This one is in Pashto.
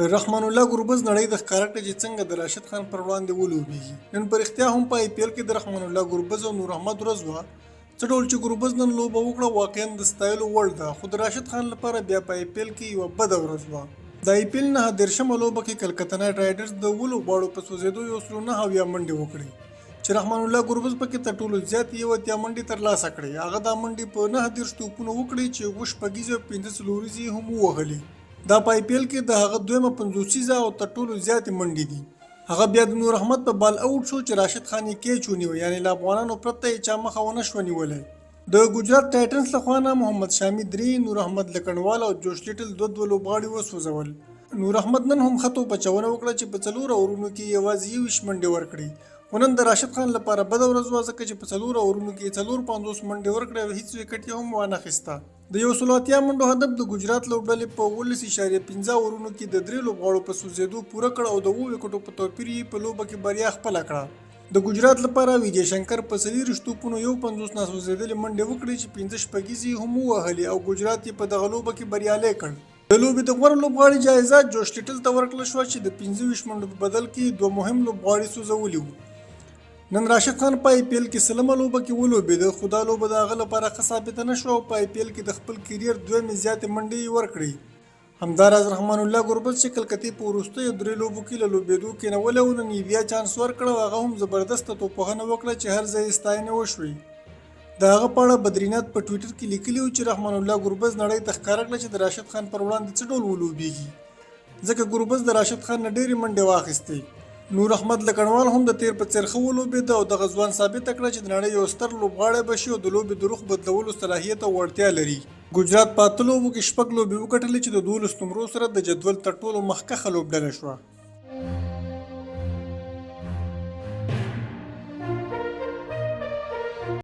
رحمان الله ګربز نړۍ د ښکاره کړه چې څنګه د راشد خان پر وړاندې ولوبېږي. نن په رښتیا هم په IPL کې د رحمان الله ګربز او نور احمد ورځ وه. څه ډول چې ګربز نن لوبه وکړه واقعا د ستایلو وړ ده، خو د راشد خان لپاره بیا په IPL کې یوه بده ورځ وه. د IPL 9 لوبه کې کلکته نایټ رایډرز د 10 لوبغاړو په سوځېدو 109 منډې وکړې چې رحمان الله ګربز پکې تر ټولو زیات 80 منډې ترلاسه کړې. هغه دا منډې په 9 توپونو وکړې چې 7 شپږیزې او 15 څلوریزې هم ووهلې. دا په IPL کې د هغه دویمه 50 او تر ټولو زیاتې منډې دي. هغه بیا د نور احمد په بال اوټ شو چې راشد خان یې کیچ ونیو، یعنې له افغانانو پرته یې چا مخه ونه شوه نیولی. د ګجرات ټایټنز لخوا نه محمد شامي 3، نور احمد لکنډوال او جوش لیټل 2 لوبغاړي وسوځول. نور احمد نن هم ښه توپچونه وکړه چې په 4 اورونو کې یوازې 21 منډې ورکړې. خو نن د راشد خان لپاره بده ورځ وه، ځکه چې په 4 اورونو کې 450 منډې ورکړې او هیڅ وکټ یې هم وانخیسته. د 180 منډو هدف د ګجرات لوبډلې په 19.5 اورونو کې د 3 لوبغاړو په سوځېدو پوره کړ او د 7 وکټو په توپیر یې په لوبه کې بریا خپله کړه. د ګجرات لپاره ویجے شنکر په 40 توپونو 51 ناسوځېدلې منډې وکړې چې 15 شپږیزې هم ووهلې او ګجرات یې په دغه لوبه کې بریالی کړ. د لوبې د غوره لوبغاړي جایزه جوش لیټل ته ورکړل شوه چې د 25 منډو په بدل کې 2 مهم لوبغاړي سوځولي وو. نن راشد خان په IPL کې سلمه لوبه کې ولوبېده، خو دا لوبه د هغه لپاره ښه ثابته نه شوه او په IPL کې د خپل کیریر دویمې زیاتې منډې یې ورکړې. همداراز رحمان الله ګربز چې کلکتې په وروستیو 3 لوبو کې له لوبېدو کېنولی و، نن یې بیا چانس ورکړ او هغه هم زبردسته توپوهنه وکړه چې هر ځای یې ستاینه وشوې. د هغه په اړه بدرینات په ټویټر کې لیکلي وو چې رحمان الله ګربز نړۍ ته ښکاره کړه چې د راشد خان پر وړاندې څه ډول ولوبېږي، ځکه ګربز د راشد خان نه ډېرې منډې واخیستې. نور احمد لکنډوال هم د تیر په څېر ښه ولوبېده او دغه ځوان ثابته کړه چې د نړۍ یو ستر لوبغاړی به شي او د لوبې د رخ بدلولو صلاحیت او وړتیا لري. ګجرات په 8 لوبو کې 6 لوبې وګټلې چې د 12 نمرو سره د جدول تر ټولو مخکښه لوبډله شوه.